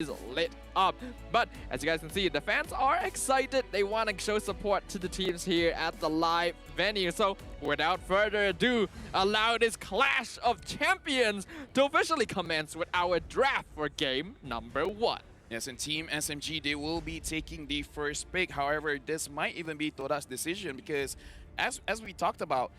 is lit up. But as you guys can see, the fans are excited. They want to show support to the teams here at the live venue. So without further ado, allow this clash of champions to officially commence with our draft for game number 1. Yes, and Team SMG, they will be taking the first pick. However, this might even be TODAK's decision because as we talked about,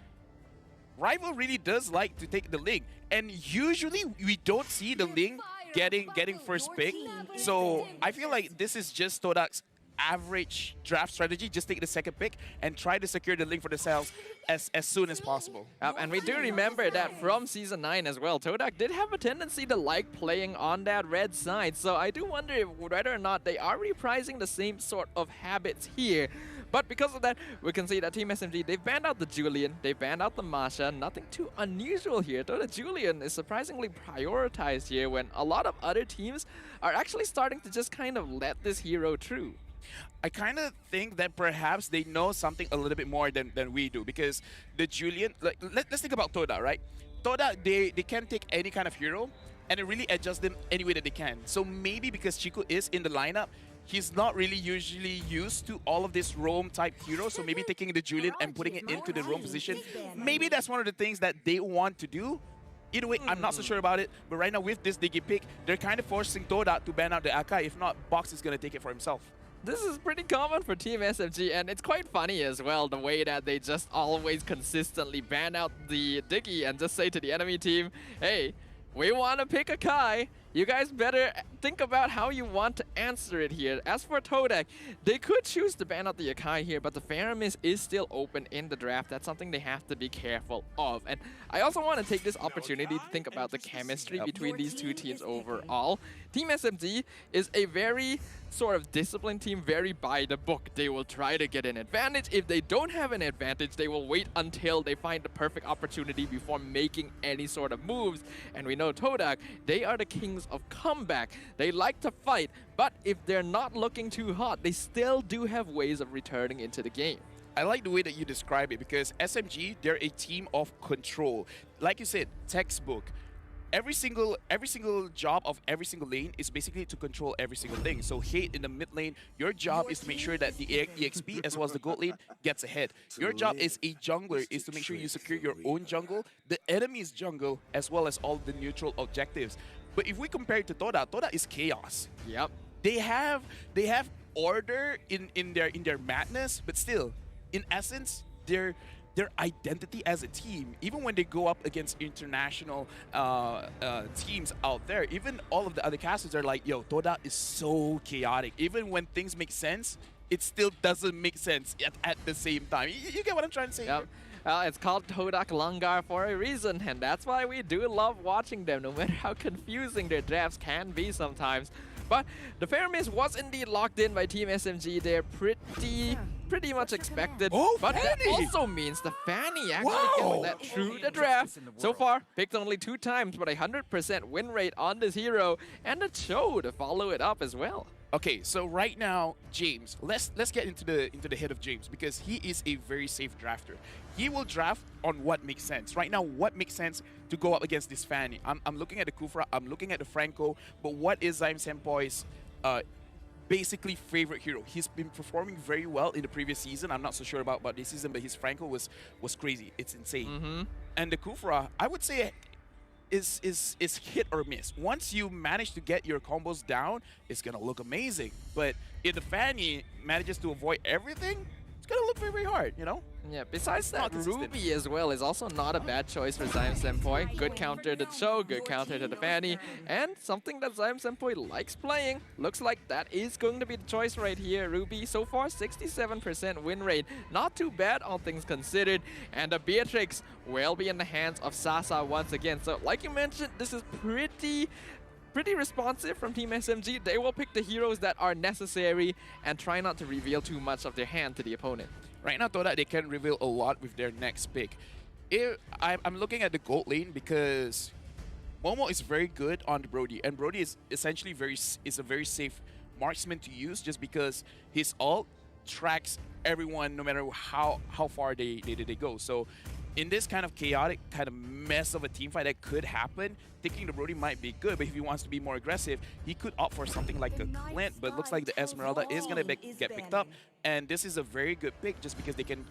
Rival really does like to take the Ling. And usually we don't see the Ling getting first pick. So I feel like this is just TODAK's average draft strategy. Just take the second pick and try to secure the Ling for themselves as soon as possible. And we do remember that from Season 9 as well, TODAK did have a tendency to like playing on that red side. So I do wonder whether or not they are reprising the same sort of habits here. But because of that, we can see that Team SMG, they've banned out the Julian, they've banned out the Masha. Nothing too unusual here, though the Julian is surprisingly prioritized here when a lot of other teams are actually starting to just kind of let this hero through. I kind of think that perhaps they know something a little bit more than we do because the Julian, like let's think about TODAK, right? TODAK, they can take any kind of hero and it really adjust them any way that they can. So maybe because Chico is in the lineup, he's not really usually used to all of this roam type heroes, so maybe taking the Julian and putting it into the roam position, maybe that's one of the things that they want to do. Either way, I'm not so sure about it, but right now with this Digi pick, they're kind of forcing TODAK to ban out the Akai. If not, Box is going to take it for himself. This is pretty common for Team SMG, and it's quite funny as well, the way that they just always consistently ban out the Diggy and just say to the enemy team, hey, we want to pick a Kai. You guys better think about how you want to answer it here. As for TODAK, they could choose to ban out the Akai here, but the Faramis is still open in the draft. That's something they have to be careful of. And I also want to take this opportunity to think about the chemistry between these two teams overall. Team SMG is a very sort of disciplined team, very by the book. They will try to get an advantage. If they don't have an advantage, they will wait until they find the perfect opportunity before making any sort of moves. And we know TODAK, they are the kings of comeback. They like to fight, but if they're not looking too hot, they still do have ways of returning into the game. I like the way that you describe it because SMG, they're a team of control. Like you said, textbook. Every single job of every single lane is basically to control every single thing. So Hate in the mid lane, your job is to make sure that the EXP as well as the gold lane gets ahead. Your job as a jungler is to make sure you secure your own jungle, the enemy's jungle, as well as all the neutral objectives. But if we compare it to TODAK, TODAK is chaos. Yep. They have order in their madness, but still, in essence, their identity as a team, even when they go up against international teams out there, even all of the other casters are like, yo, TODAK is so chaotic. Even when things make sense, it still doesn't make sense at the same time. You get what I'm trying to say? Yep. It's called TODAK Langar for a reason, and that's why we do love watching them, no matter how confusing their drafts can be sometimes. But the Faramis was indeed locked in by Team SMG. They're pretty much expected. Oh, but Fanny! that also means the Fanny actually gets that through the draft. So far, picked only 2 times, but a 100% win rate on this hero, and a Cho to follow it up as well. Okay, so right now, James, let's get into the head of James because he is a very safe drafter. He will draft on what makes sense. Right now, what makes sense to go up against this Fanny? I'm looking at the Kufra, I'm looking at the Franco, but what is Zyme Senpai's basically favorite hero? He's been performing very well in the previous season. I'm not so sure about this season, but his Franco was crazy. It's insane. And the Kufra, I would say, is hit or miss. Once you manage to get your combos down, it's gonna look amazing. But if the Fanny manages to avoid everything, it's gonna look very, very hard, you know? Yeah, besides that, Ruby as well is also not a bad choice for Zyme Senpai. Good counter to the Cho, good counter to the Fanny, and something that Zyme Senpai likes playing. Looks like that is going to be the choice right here. Ruby, so far 67% win rate. Not too bad, all things considered. And the Beatrix will be in the hands of Sasa once again. So like you mentioned, this is pretty responsive from Team SMG. They will pick the heroes that are necessary and try not to reveal too much of their hand to the opponent. Right now, TODAK, they can reveal a lot with their next pick. I'm looking at the gold lane because Momo is very good on the Brody, and Brody is essentially a very safe marksman to use just because his ult tracks everyone no matter how far they go. So in this kind of chaotic kind of mess of a team fight that could happen, thinking the Brody might be good, but if he wants to be more aggressive, he could opt for something like a Clint, but looks like the Esmeralda is going to get picked up, and this is a very good pick just because they can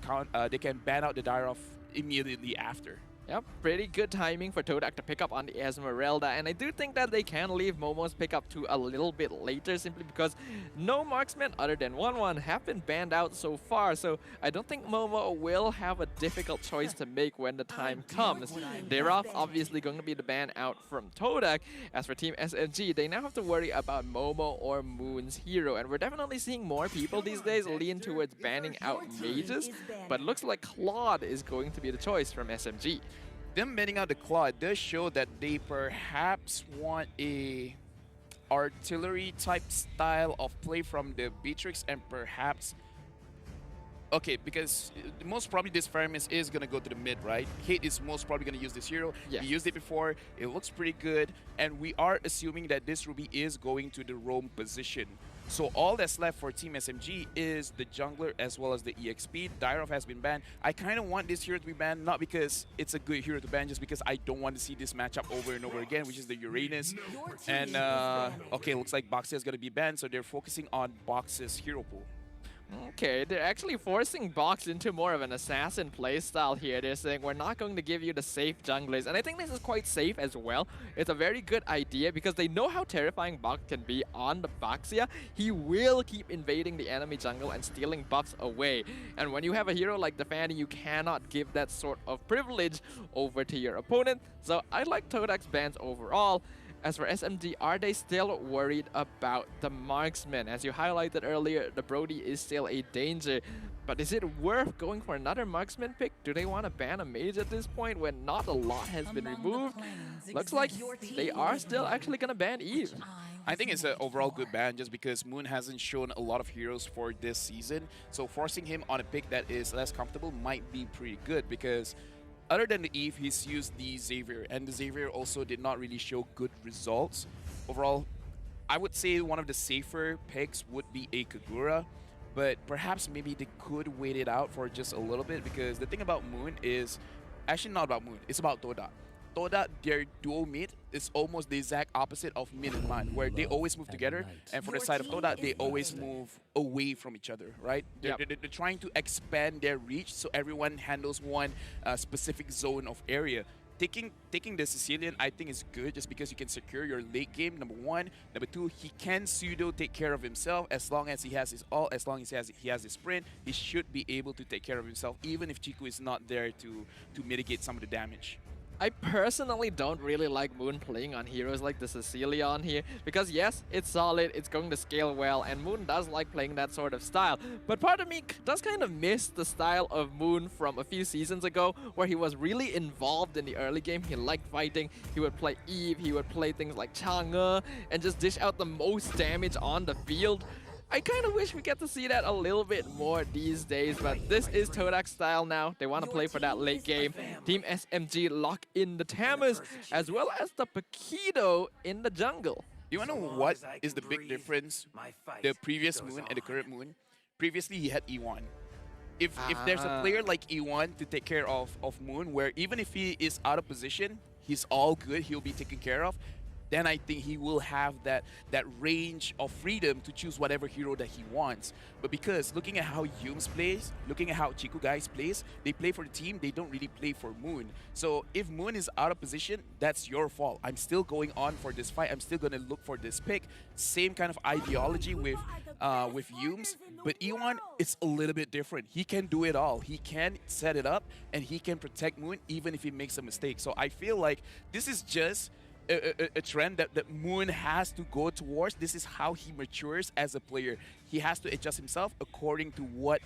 ban out the Dire immediately after. Yep, pretty good timing for TODAK to pick up on the Esmeralda, and I do think that they can leave Momo's pickup to a little bit later simply because no marksmen other than 1-1 have been banned out so far, so I don't think Momo will have a difficult choice to make when the time comes. Thereof, obviously going to be the ban out from TODAK. As for Team SMG, they now have to worry about Momo or Moon's hero, and we're definitely seeing more people these days lean towards banning out mages, but looks like Claude is going to be the choice from SMG. Them banning out the Claw does show that they perhaps want a artillery type style of play from the Beatrix, and perhaps okay, because most probably this Faramis is gonna go to the mid, right? Kate is most probably gonna use this hero. Yeah. He used it before, it looks pretty good, and we are assuming that this Ruby is going to the roam position. So all that's left for Team SMG is the jungler as well as the EXP. Dyrov has been banned. I kind of want this hero to be banned, not because it's a good hero to ban, just because I don't want to see this matchup over and over again, which is the Uranus. And okay, looks like Boxia is going to be banned, so they're focusing on Box's hero pool. Okay, they're actually forcing Box into more of an assassin playstyle here. They're saying we're not going to give you the safe junglers, and I think this is quite safe as well. It's a very good idea because they know how terrifying Box can be on the Boxia. He will keep invading the enemy jungle and stealing buffs away. And when you have a hero like the Fanny, you cannot give that sort of privilege over to your opponent. So I like TODAK's bans overall. As for SMG, are they still worried about the marksman? As you highlighted earlier, the Brody is still a danger. But is it worth going for another marksman pick? Do they want to ban a mage at this point when not a lot has been removed? Looks like they are still actually going to ban Eve. I think it's an overall good ban just because Moon hasn't shown a lot of heroes for this season. So forcing him on a pick that is less comfortable might be pretty good because other than the Eve, he's used the Xavier, and the Xavier also did not really show good results. Overall, I would say one of the safer picks would be a Kagura, but perhaps maybe they could wait it out for just a little bit because the thing about Moon is, actually not about Moon, it's about TODAK. TODAK, their duo mid is almost the exact opposite of Min and Man, where they always move together, and for the side of TODAK, they always move away from each other, right? They're trying to expand their reach so everyone handles one specific zone of area. Taking the Sicilian, I think, is good just because you can secure your late game, number one. Number two, he can pseudo take care of himself as long as he has his ult, as long as he has his sprint. He should be able to take care of himself, even if Chiku is not there to mitigate some of the damage. I personally don't really like Moon playing on heroes like the Cecilion here because yes, it's solid, it's going to scale well, and Moon does like playing that sort of style. But part of me does kind of miss the style of Moon from a few seasons ago where he was really involved in the early game. He liked fighting, he would play Eve, he would play things like Chang'e and just dish out the most damage on the field. I kind of wish we get to see that a little bit more these days, but this is TODAK's style now. They want to play for that late game. Team SMG lock in the Tammuz as well as the Pakido in the jungle. You want to know what is the big difference? The previous Moon and the current Moon. Previously, he had E1. If there's a player like E1 to take care of Moon, where even if he is out of position, he's all good, he'll be taken care of, then I think he will have that range of freedom to choose whatever hero that he wants. But because looking at how Yums plays, looking at how Chiku guys plays, they play for the team, they don't really play for Moon. So if Moon is out of position, that's your fault. I'm still going on for this fight. I'm still going to look for this pick. Same kind of ideology with Yums, but E1, it's a little bit different. He can do it all. He can set it up, and he can protect Moon even if he makes a mistake. So I feel like this is just a trend that Moon has to go towards. This is how he matures as a player. He has to adjust himself according to what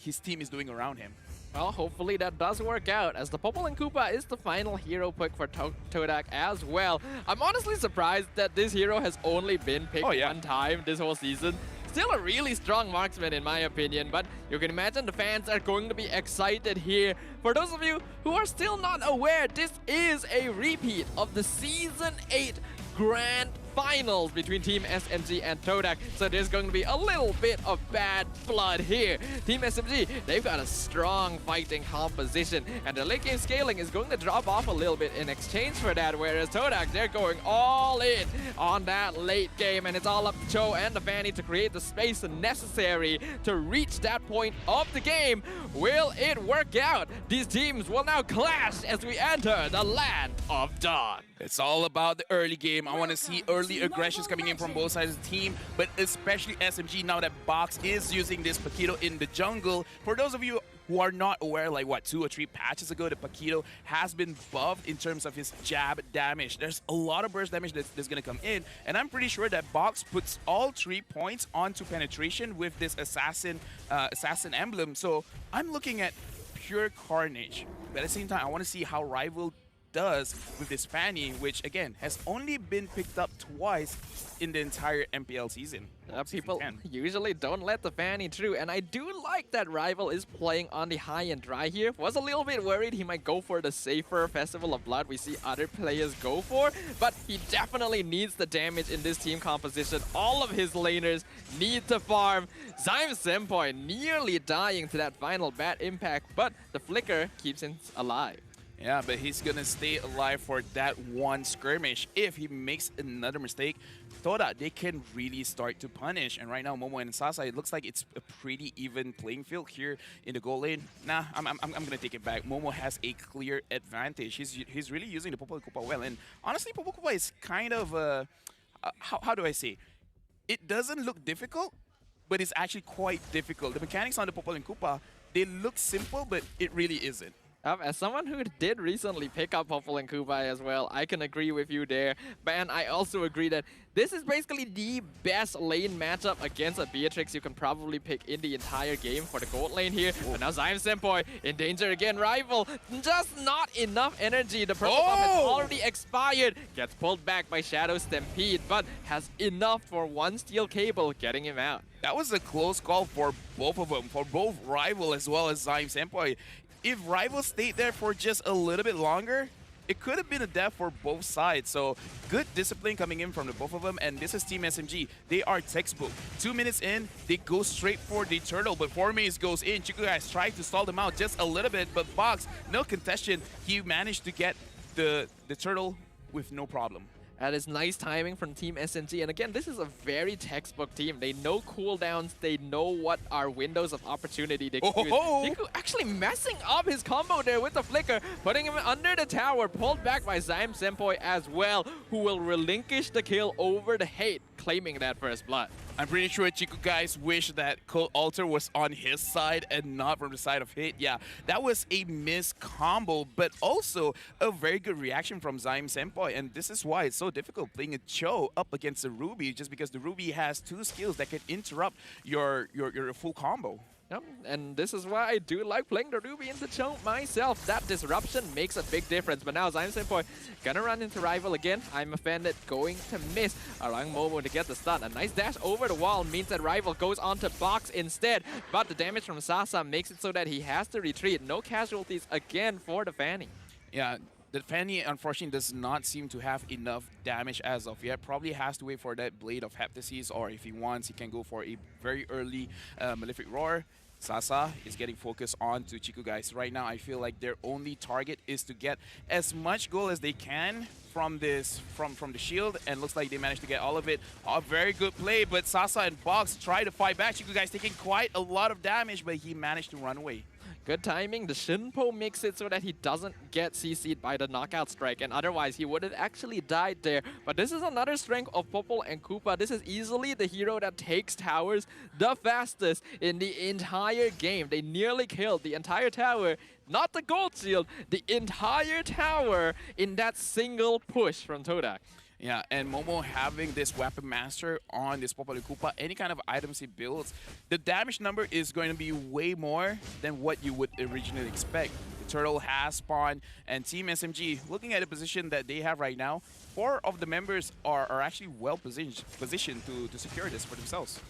his team is doing around him. Well, hopefully that does work out, as the Popol and Koopa is the final hero pick for TODAK as well. I'm honestly surprised that this hero has only been picked one time this whole season. Still a really strong marksman in my opinion, but you can imagine the fans are going to be excited here. For those of you who are still not aware, this is a repeat of the Season 8 Grand finals between Team SMG and TODAK, so there's going to be a little bit of bad blood here. Team SMG, they've got a strong fighting composition, and the late game scaling is going to drop off a little bit in exchange for that, whereas TODAK, they're going all in on that late game, and it's all up to Cho and the Fanny to create the space necessary to reach that point of the game. Will it work out? These teams will now clash as we enter the land of dawn. It's all about the early game. I want to see early aggressions coming in from both sides of the team, but especially SMG now that Box is using this Paquito in the jungle. For those of you who are not aware, like what, 2 or 3 patches ago, the Paquito has been buffed in terms of his jab damage. There's a lot of burst damage that's going to come in, and I'm pretty sure that Box puts all 3 points onto penetration with this assassin emblem. So I'm looking at pure carnage. But at the same time, I want to see how Rival does with this Fanny, which again has only been picked up twice in the entire MPL season. People usually don't let the Fanny through, and I do like that Rival is playing on the high and dry here. Was a little bit worried he might go for the safer Festival of Blood we see other players go for, but he definitely needs the damage in this team composition. All of his laners need to farm. Zyme Senpai nearly dying to that final bad impact, but the flicker keeps him alive. Yeah, but he's gonna stay alive for that one skirmish. If he makes another mistake, TODAK, they can really start to punish. And right now, Momo and Sasa, it looks like it's a pretty even playing field here in the goal lane. Nah, I'm gonna take it back. Momo has a clear advantage. He's really using the Popol Kupa well. And honestly, Popol Kupa is kind of how do I say? It doesn't look difficult, but it's actually quite difficult. The mechanics on the Popol Kupa, they look simple, but it really isn't. As someone who did recently pick up Popol and Kubai as well, I can agree with you there. And I also agree that this is basically the best lane matchup against a Beatrix you can probably pick in the entire game for the gold lane here. But now Zyme Senpai in danger again. Rival, just not enough energy. The purple buff has already expired. Gets pulled back by Shadow Stampede, but has enough for one steel cable getting him out. That was a close call for both of them, for both Rival as well as Zyme Senpai. If Rival stayed there for just a little bit longer, it could have been a death for both sides. So good discipline coming in from the both of them. And this is Team SMG. They are textbook. 2 minutes in, they go straight for the turtle. But 4 minutes goes in. Chico guys tried to stall them out just a little bit. But Box, no contestation. He managed to get the turtle with no problem. That is nice timing from Team SMG. And again, this is a very textbook team. They know cooldowns. They know what are windows of opportunity they can use. Chico actually messing up his combo there with the flicker, putting him under the tower, pulled back by Zyme Senpai as well, who will relinquish the kill over the hate, claiming that first blood. I'm pretty sure Chico guys wish that Cold Altar was on his side and not from the side of Hate. Yeah, that was a missed combo, but also a very good reaction from Zyme Senpai. And this is why it's so difficult playing a Cho up against a Ruby, just because the Ruby has 2 skills that can interrupt your full combo. Yep, and this is why I do like playing the Ruby into Cho myself. That disruption makes a big difference. But now Zyme Senpai gonna run into Rival again. I'm offended, going to miss, allowing Momo to get the stun. A nice dash over the wall means that Rival goes on to Box instead. But the damage from Sasa makes it so that he has to retreat. No casualties again for the Fanny. Yeah. The Fanny, unfortunately, does not seem to have enough damage as of yet. Probably has to wait for that Blade of Heptasis, or if he wants, he can go for a very early Malefic Roar. Sasa is getting focused on to Chico guys. Right now, I feel like their only target is to get as much gold as they can from the shield, and looks like they managed to get all of it. A very good play, but Sasa and Box try to fight back. Chico guys taking quite a lot of damage, but he managed to run away. Good timing. The Shinpo makes it so that he doesn't get CC'd by the knockout strike, and otherwise he would have actually died there. But this is another strength of Popol and Kupa. This is easily the hero that takes towers the fastest in the entire game. They nearly killed the entire tower, not the gold shield, the entire tower in that single push from TODAK. Yeah, and Momo having this Weapon Master on this Popol Kupa, any kind of items he builds, the damage number is going to be way more than what you would originally expect. The turtle has spawned, and Team SMG, looking at the position that they have right now, 4 of the members are actually well positioned to secure this for themselves.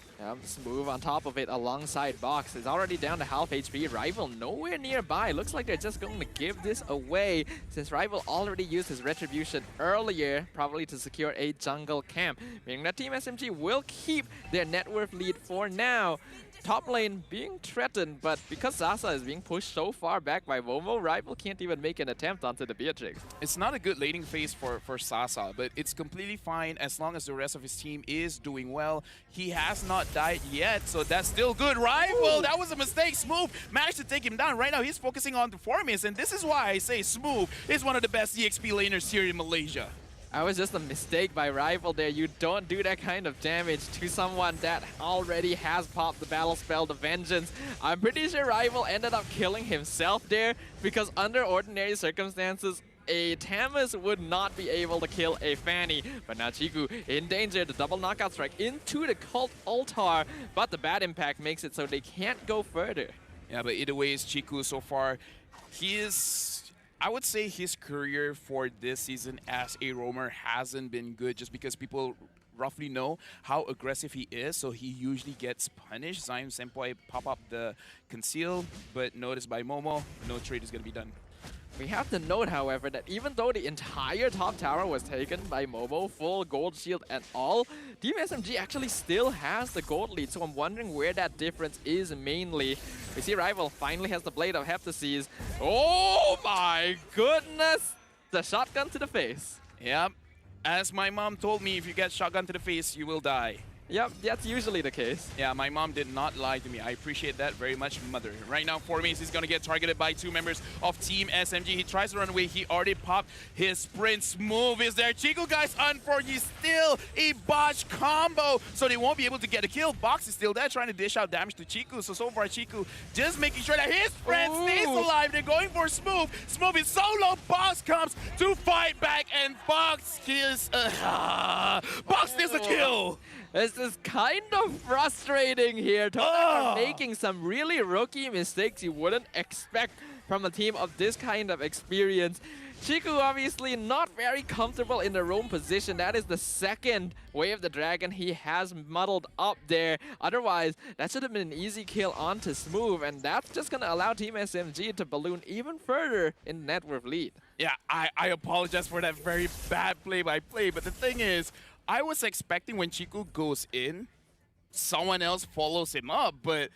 Smooth on top of it alongside Box is already down to half HP. Rival nowhere nearby. Looks like they're just going to give this away since Rival already used his Retribution earlier, probably to secure a jungle camp. Meaning that Team SMG will keep their net worth lead for now. Top lane being threatened, but because Sasa is being pushed so far back by Momo, Rival can't even make an attempt onto the Beatrix. It's not a good laning phase for Sasa, but it's completely fine as long as the rest of his team is doing well. He has not died yet, so that's still good. Rival, that was a mistake. Smooth managed to take him down. Right now, he's focusing on the Formis, and this is why I say Smooth is one of the best EXP laners here in Malaysia. That was just a mistake by Rival there. You don't do that kind of damage to someone that already has popped the battle spell, the Vengeance. I'm pretty sure Rival ended up killing himself there because under ordinary circumstances, a Tamus would not be able to kill a Fanny. But now Chiku in danger. The double knockout strike into the cult altar. But the bad impact makes it so they can't go further. Yeah, but either way, Chiku so far, he is... I would say his career for this season as a roamer hasn't been good just because people roughly know how aggressive he is, so he usually gets punished. Zyme Senpai pop up the conceal, but noticed by Momo, no trade is going to be done. We have to note, however, that even though the entire top tower was taken by Momo, full gold shield and all, Team SMG actually still has the gold lead, so I'm wondering where that difference is mainly. We see Rival finally has the Blade of Heptases. Oh my goodness! The shotgun to the face. Yep. As my mom told me, if you get shotgun to the face, you will die. Yep, that's usually the case. Yeah, my mom did not lie to me. I appreciate that very much, mother. Right now, Formis is going to get targeted by 2 members of Team SMG. He tries to run away. He already popped his sprint. Smooth is there. Chiku, guys, unfortunately, still a botch combo, so they won't be able to get a kill. Box is still there, trying to dish out damage to Chiku. So far, Chiku just making sure that his friend stays alive. They're going for Smooth. Smooth is so low. Box comes to fight back, and Box kills. Box steals a kill. This is kind of frustrating here. TODAK are making some really rookie mistakes you wouldn't expect from a team of this kind of experience. Chiku obviously not very comfortable in the roam position. That is the second Way of the Dragon he has muddled up there. Otherwise, that should have been an easy kill onto Smooth, and that's just going to allow Team SMG to balloon even further in the net worth lead. Yeah, I apologize for that very bad play-by-play, but the thing is, I was expecting when Chiku goes in, someone else follows him up, but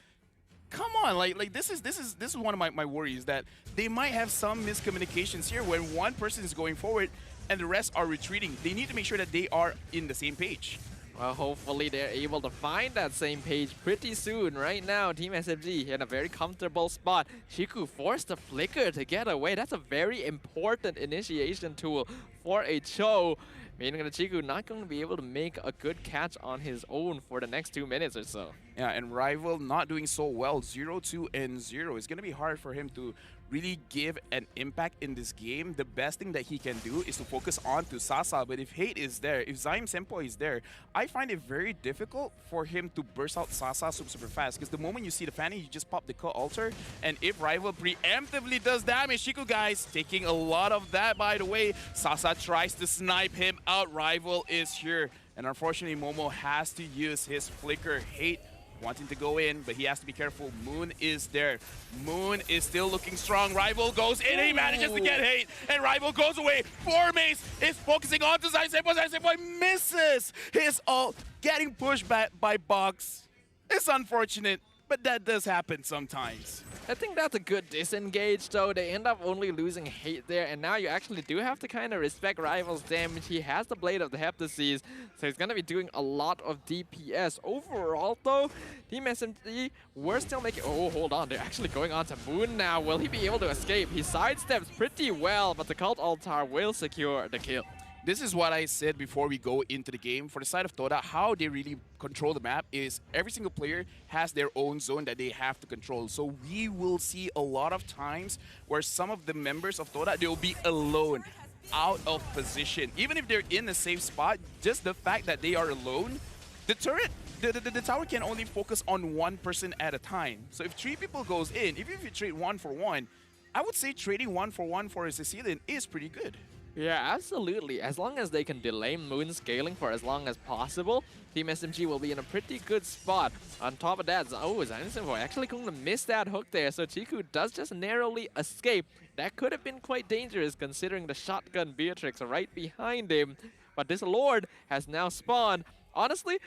come on, like this is one of my worries, that they might have some miscommunications here when one person is going forward and the rest are retreating. They need to make sure that they are in the same page. Well, hopefully they're able to find that same page pretty soon. Right now, Team SMG in a very comfortable spot. Chiku forced the flicker to get away. That's a very important initiation tool for a Cho. Meaning that Chiku not going to be able to make a good catch on his own for the next 2 minutes or so. Yeah, and Rival not doing so well, 0-2 and 0. It's going to be hard for him to really give an impact in this game. The best thing that he can do is to focus on to Sasa, but if Hate is there, if Zyme Senpai is there, I find it very difficult for him to burst out Sasa super fast, because the moment you see the Fanny, you just pop the cut altar, and if Rival preemptively does damage, Chiku, guys, taking a lot of that, by the way. Sasa tries to snipe him out. Rival is here, and unfortunately Momo has to use his flicker. Hate wanting to go in, but he has to be careful. Moon is there. Moon is still looking strong. Rival goes in, he manages to get Hate, and Rival goes away. Formis is focusing on to Zyme Senpai. Zyme Senpai misses his ult, getting pushed back by Box. It's unfortunate, but that does happen sometimes. I think that's a good disengage, though. They end up only losing Hate there, and now you actually do have to kind of respect Rival's damage. He has the Blade of the Heptases, so he's going to be doing a lot of DPS. Overall, though, Team SMG, we're still making... Oh, hold on. They're actually going on to Moon now. Will he be able to escape? He sidesteps pretty well, but the Cult Altar will secure the kill. This is what I said before we go into the game. For the side of TODAK, how they really control the map is every single player has their own zone that they have to control. So we will see a lot of times where some of the members of TODAK, they will be alone, out of position. Even if they're in a safe spot, just the fact that they are alone, the turret, the tower can only focus on one person at a time. So if 3 people goes in, even if you trade 1 for 1, I would say trading 1 for 1 for a Sicilian is pretty good. Yeah, absolutely. As long as they can delay Moon scaling for as long as possible, Team SMG will be in a pretty good spot. On top of that, Zainsenpo actually going to miss that hook there, so Chiku does just narrowly escape. That could have been quite dangerous considering the shotgun Beatrix right behind him. But this Lord has now spawned. Honestly,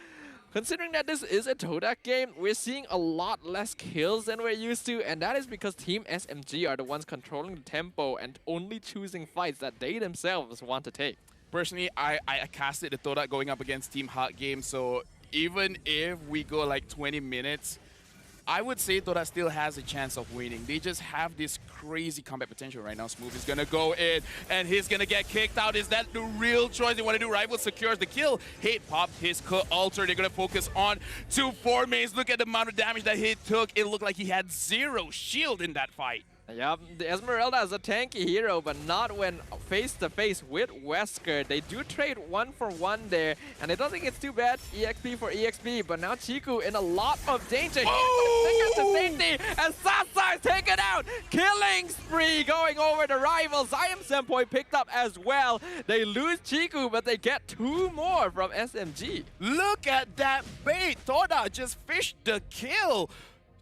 considering that this is a TODAK game, we're seeing a lot less kills than we're used to, and that is because Team SMG are the ones controlling the tempo and only choosing fights that they themselves want to take. Personally, I casted the TODAK going up against Team Hot Game, so even if we go like 20 minutes, I would say TODAK still has a chance of winning. They just have this crazy combat potential right now. Smooth is gonna go in, and he's gonna get kicked out. Is that the real choice they want to do? Rival secures the kill. Hate popped his altar. They're gonna focus on 2 4-mains. Look at the amount of damage that he took. It looked like he had 0 shield in that fight. Yep, the Esmeralda is a tanky hero, but not when face-to-face with Wesker. They do trade 1-for-1 there, and I don't think it's too bad, EXP for EXP, but now Chiku in a lot of danger. He to safety, and Sasa is taken out! Killing spree going over the rival. Zainsenpo picked up as well. They lose Chiku, but they get 2 more from SMG. Look at that bait! TODAK just fished the kill.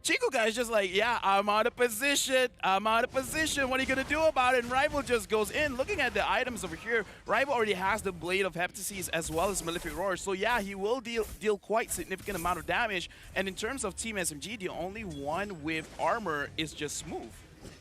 Chiku guy is just like, yeah, I'm out of position. I'm out of position. What are you going to do about it? And Rival just goes in. Looking at the items over here, Rival already has the Blade of Heptases as well as Malefic Roar. So yeah, he will deal quite significant amount of damage. And in terms of Team SMG, the only one with armor is just Smooth.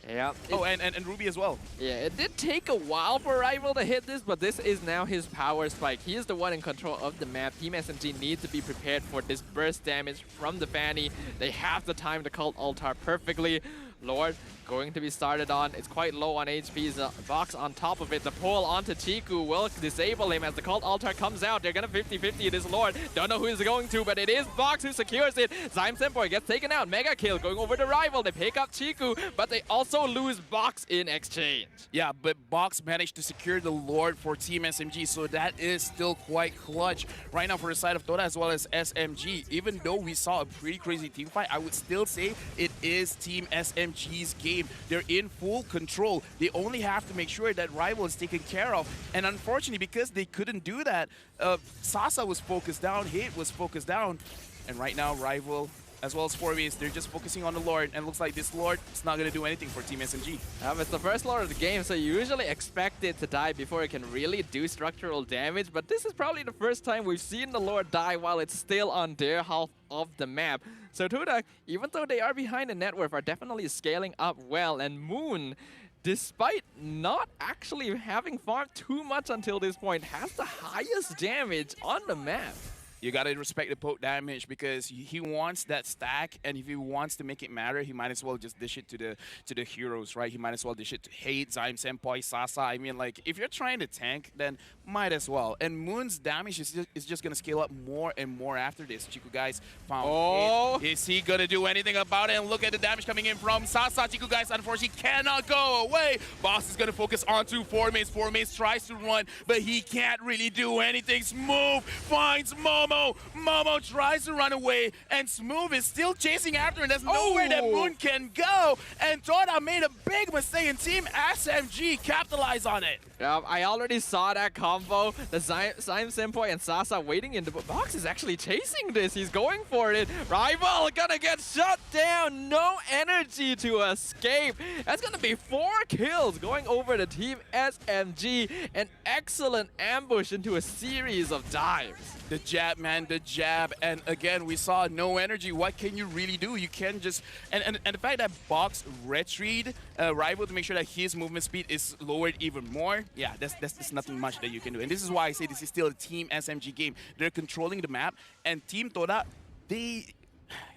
Yeah. Oh, and Ruby as well. Yeah, it did take a while for Rival to hit this, but this is now his power spike. He is the one in control of the map. Team SMG needs to be prepared for this burst damage from the Fanny. They have the time to cult Altar perfectly. Lord going to be started on. It's quite low on HP's box on top of it. The pull onto Chiku will disable him as the cult altar comes out. They're gonna 50-50 this Lord. Don't know who he's going to, but it is Box who secures it. Zainsenpo gets taken out. Mega kill going over the rival. They pick up Chiku, but they also lose Box in exchange. Yeah, but Box managed to secure the Lord for Team SMG, so that is still quite clutch right now for the side of TODAK as well as SMG. Even though we saw a pretty crazy team fight, I would still say it is Team SMG's game. They're in full control. They only have to make sure that Rival is taken care of. And unfortunately, because they couldn't do that, Sasa was focused down, Hate was focused down. And right now, Rival, as well as 4-mains, they're just focusing on the Lord. And it looks like this Lord is not going to do anything for Team SMG. It's the first Lord of the game, so you usually expect it to die before it can really do structural damage. But this is probably the first time we've seen the Lord die while it's still on their half of the map. So TODAK, even though they are behind the net worth, are definitely scaling up well. And Moon, despite not actually having farmed too much until this point, has the highest damage on the map. You gotta respect the poke damage because he wants that stack, and if he wants to make it matter, he might as well just dish it to the heroes, right? He might as well dish it to Hate, Zainsenpo, Sasa. I mean, like, if you're trying to tank, then might as well. And Moon's damage is just gonna scale up more and more after this. Chiku guys found Hate. Is he gonna do anything about it? And look at the damage coming in from Sasa. Chiku guys unfortunately cannot go away. Boss is gonna focus onto 4-mains. 4-mains tries to run, but he can't really do anything. Smooth finds Momo. Momo tries to run away, and Smooth is still chasing after, and there's nowhere that Moon can go. And TODAK made a big mistake, and Team SMG capitalized on it. I already saw that combo. The Zainsenpo and Sasa waiting in the box is actually chasing this. He's going for it. Rival gonna get shut down. No energy to escape. That's gonna be 4 kills going over the Team SMG. An excellent ambush into a series of dives. The jab, man, the jab. And again, we saw no energy. What can you really do? You can just... And the fact that Box retreat Rival to make sure that his movement speed is lowered even more, yeah, that's nothing much that you can do. And this is why I say this is still a Team SMG game. They're controlling the map. And Team TODAK, they...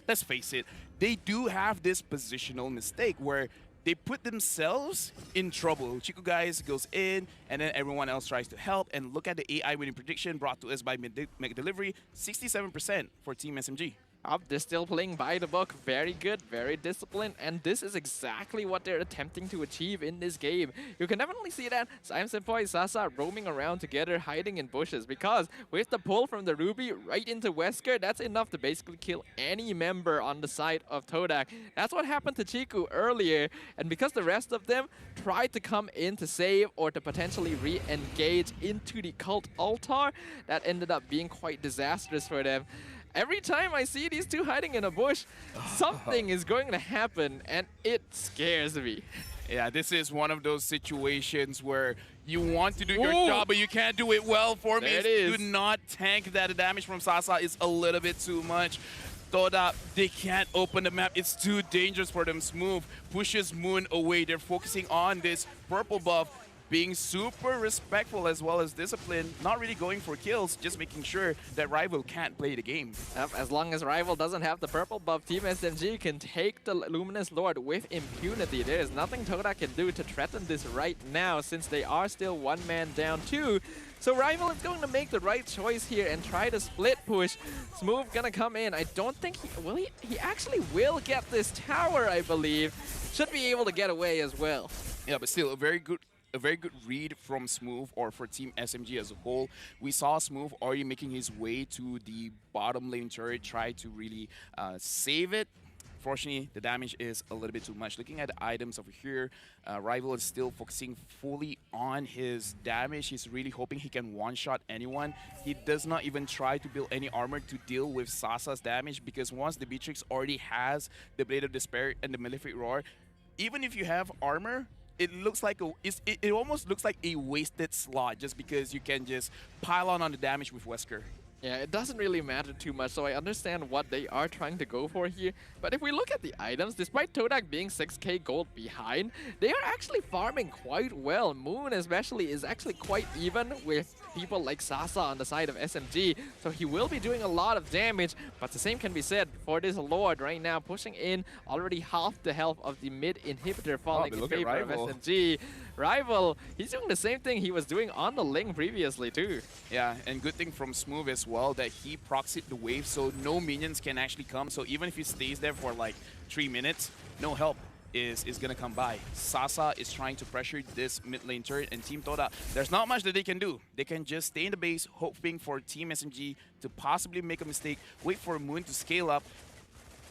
Let's face it, they do have this positional mistake where they put themselves in trouble. Chiku guys goes in, and then everyone else tries to help. And look at the AI winning prediction brought to us by McDelivery, 67% for Team SMG. They're still playing by the book. Very good, very disciplined, and this is exactly what they're attempting to achieve in this game. You can definitely see that Simon Senpai and Sasa roaming around together, hiding in bushes, because with the pull from the Ruby right into Wesker, that's enough to basically kill any member on the side of TODAK. That's what happened to Chiku earlier, and because the rest of them tried to come in to save or to potentially re-engage into the cult altar, that ended up being quite disastrous for them. Every time I see these two hiding in a bush, something is going to happen, and it scares me. Yeah, this is one of those situations where you want to do your job, but you can't do it well. For me, do not tank that. The damage from Sasa is a little bit too much. TODAK, they can't open the map. It's too dangerous for them. Smooth pushes Moon away. They're focusing on this purple buff, being super respectful as well as disciplined, not really going for kills, just making sure that Rival can't play the game. As long as Rival doesn't have the purple buff, Team SMG can take the Luminous Lord with impunity. There is nothing TODAK can do to threaten this right now, since they are still one man down too. So Rival is going to make the right choice here and try to split push. Smooth gonna come in. I don't think he actually will get this tower, I believe. Should be able to get away as well. Yeah, but still a very good read from Smooth, or for Team SMG as a whole. We saw Smooth already making his way to the bottom lane turret, try to really save it. Fortunately, the damage is a little bit too much. Looking at the items over here, Rival is still focusing fully on his damage. He's really hoping he can one-shot anyone. He does not even try to build any armor to deal with Sasa's damage, because once the Beatrix already has the Blade of Despair and the Malefic Roar, even if you have armor, it looks like it almost looks like a wasted slot, just because you can just pile on the damage with Wesker. Yeah, it doesn't really matter too much, so I understand what they are trying to go for here. But if we look at the items, despite TODAK being 6k gold behind, they are actually farming quite well. Moon especially is actually quite even with people like Sasa on the side of SMG, so he will be doing a lot of damage, but the same can be said for this Lord right now, pushing in already half the health of the mid inhibitor, falling in favor of SMG. Rival, he's doing the same thing he was doing on the Ling previously too. Yeah, and good thing from Smooth as well that he proxied the wave, so no minions can actually come. So even if he stays there for like 3 minutes, no help is gonna come by. Sasa is trying to pressure this mid lane turret, and Team TODAK, there's not much that they can do. They can just stay in the base, hoping for Team SMG to possibly make a mistake, wait for Moon to scale up,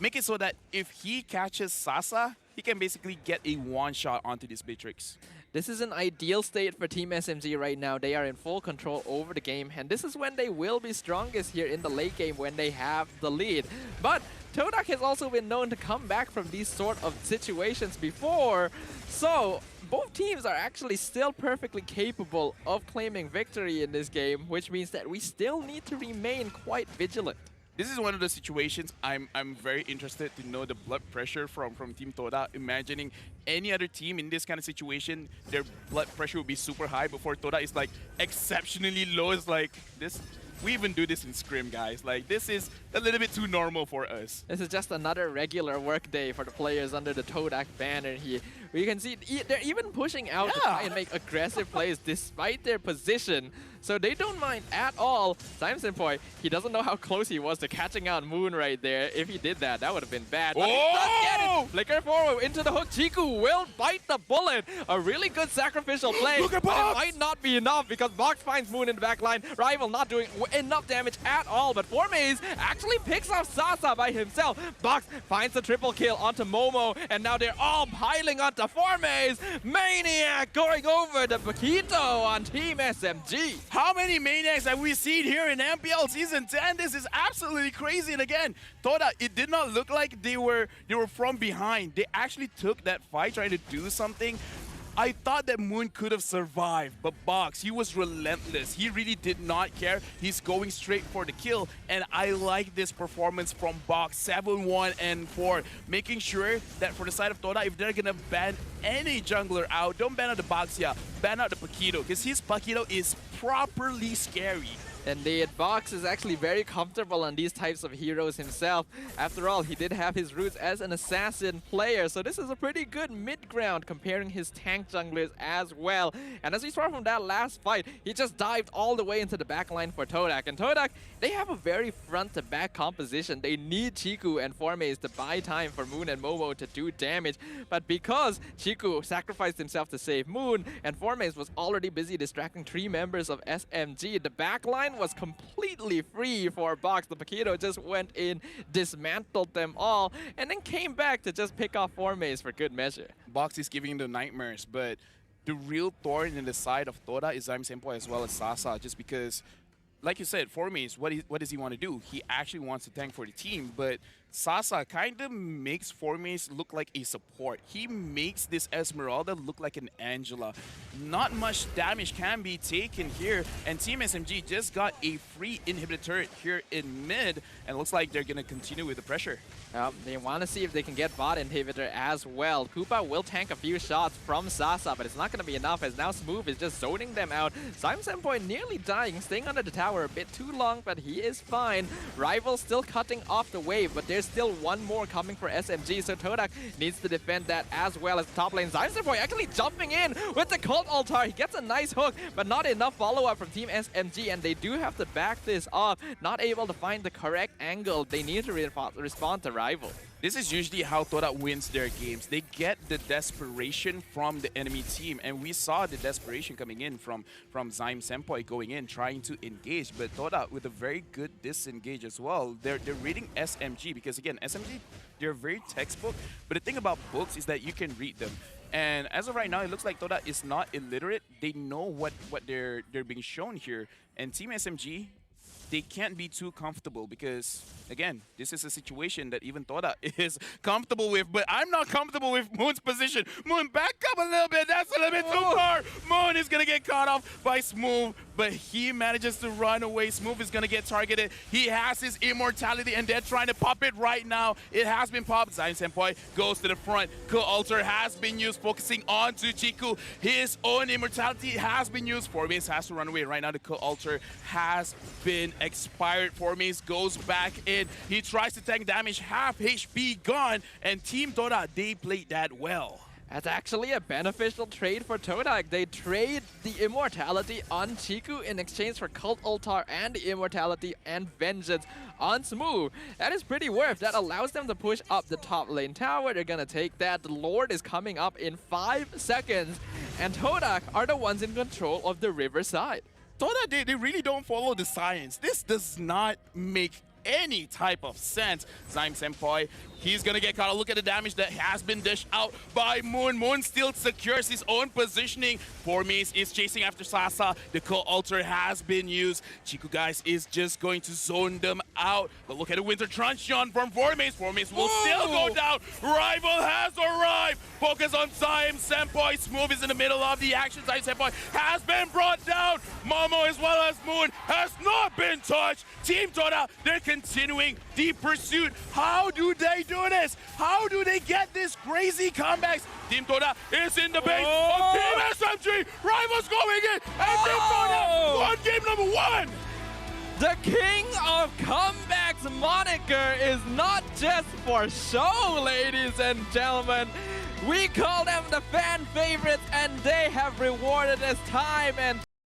make it so that if he catches Sasa, he can basically get a one-shot onto this Beatrix. This is an ideal state for Team SMG right now. They are in full control over the game, and this is when they will be strongest here in the late game, when they have the lead. But TODAK has also been known to come back from these sort of situations before, so both teams are actually still perfectly capable of claiming victory in this game, which means that we still need to remain quite vigilant. This is one of the situations I'm very interested to know the blood pressure from Team TODAK. Imagining any other team in this kind of situation, their blood pressure would be super high before TODAK is like exceptionally low. It's like this. We even do this in Scrim, guys. Like, this is a little bit too normal for us. This is just another regular work day for the players under the TODAK banner here. You can see they're even pushing out to try and make aggressive plays despite their position. So they don't mind at all. Simon Senpai, he doesn't know how close he was to catching out Moon right there. If he did that, that would have been bad. But he does get it! Flicker forward into the hook. Chiku will bite the bullet. A really good sacrificial play. Look at but Box! it might not be enough because Box finds Moon in the back line. Rival not doing enough damage at all. But Formaze actually picks off Sasa by himself. Box finds the triple kill onto Momo. And now they're all piling onto Formaze. Maniac going over the Paquito on Team SMG. How many Maniacs have we seen here in MPL Season 10? This is absolutely crazy. And again, TODAK, it did not look like they were from behind. They actually took that fight trying to do something. I thought that Moon could have survived, but Box, he was relentless. He really did not care. He's going straight for the kill, and I like this performance from Box, 7-1 and 4, making sure that for the side of TODAK, if they're gonna ban any jungler out, don't ban out the Box, ban out the Paquito, because his Paquito is properly scary. Indeed, Box is actually very comfortable on these types of heroes himself. After all, he did have his roots as an assassin player, so this is a pretty good mid-ground comparing his tank junglers as well. And as we saw from that last fight, he just dived all the way into the backline for TODAK. And TODAK, they have a very front-to-back composition. They need Chiku and Formaze to buy time for Moon and Momo to do damage. But because Chiku sacrificed himself to save Moon, and Formaze was already busy distracting 3 members of SMG, the backline was completely free for Box. The Paquito just went in, dismantled them all, and then came back to just pick off Formaze for good measure. Box is giving the nightmares, but the real thorn in the side of Toda is Zyme Senpai as well as Sasa, just because, like you said, Formaze, what does he want to do? He actually wants to tank for the team, but Sasa kind of makes Formaze look like a support. He makes this Esmeralda look like an Angela. Not much damage can be taken here, and Team SMG just got a free inhibitor turret here in mid, and looks like they're going to continue with the pressure. They want to see if they can get bot inhibitor as well. Koopa will tank a few shots from Sasa, but it's not going to be enough as now Smooth is just zoning them out. Zyme Senpai nearly dying, staying under the tower a bit too long, but he is fine. Rival still cutting off the wave, but there's still one more coming for SMG, so TODAK needs to defend that as well as top lane. Zyme Senpai actually jumping in with the Cult Altar. He gets a nice hook, but not enough follow-up from Team SMG, and they do have to back this off. Not able to find the correct angle. They need to respond to Rival. This is usually how Toda wins their games. They get the desperation from the enemy team, and we saw the desperation coming in from Zyme Senpai going in, trying to engage, but Toda with a very good disengage as well. They're reading SMG, because again, SMG, they're very textbook, but the thing about books is that you can read them. And as of right now, it looks like Toda is not illiterate. They know what they're being shown here, and Team SMG, they can't be too comfortable because, again, this is a situation that even Toda is comfortable with, but I'm not comfortable with Moon's position. Moon, back up a little bit. That's a little bit too far. Moon is going to get caught off by Smooth, but he manages to run away. Smooth is going to get targeted. He has his immortality, and they're trying to pop it right now. It has been popped. Zyme Senpai goes to the front. Altar has been used, focusing on to Chiku. His own immortality has been used. Formaze has to run away. Right now, the Altar has been expired. Formaze goes back in. He tries to tank damage, half HP gone, and Team Toda, they played that well. That's actually a beneficial trade for TODAK. They trade the immortality on Chiku in exchange for Cult Altar and the immortality and Vengeance on Smooth. That is pretty worth. That allows them to push up the top lane tower. They're gonna take that. The Lord is coming up in 5 seconds, and TODAK are the ones in control of the river side. Toda, they really don't follow the science. This does not make any type of sense. Zyme Senpai, he's gonna get caught. Look at the damage that has been dished out by Moon. Moon still secures his own positioning. Formaze is chasing after Sasa. The Cult Altar has been used. Chiku, guys, is just going to zone them out. But look at the Winter Truncheon from Formaze. Formaze will still go down. Rival has arrived. Focus on Zyme Senpai. Smooth is in the middle of the action. Zyme Senpai has been brought down. Momo as well as Moon has not been touched. Team Toda, they're continuing the pursuit. How do they do this? How do they get this crazy comebacks? Team Toda is in the base of Team SMG. Rivals going in, and Team Toda won game number 1. The King of Comebacks moniker is not just for show, ladies and gentlemen. We call them the fan favorites, and they have rewarded us time and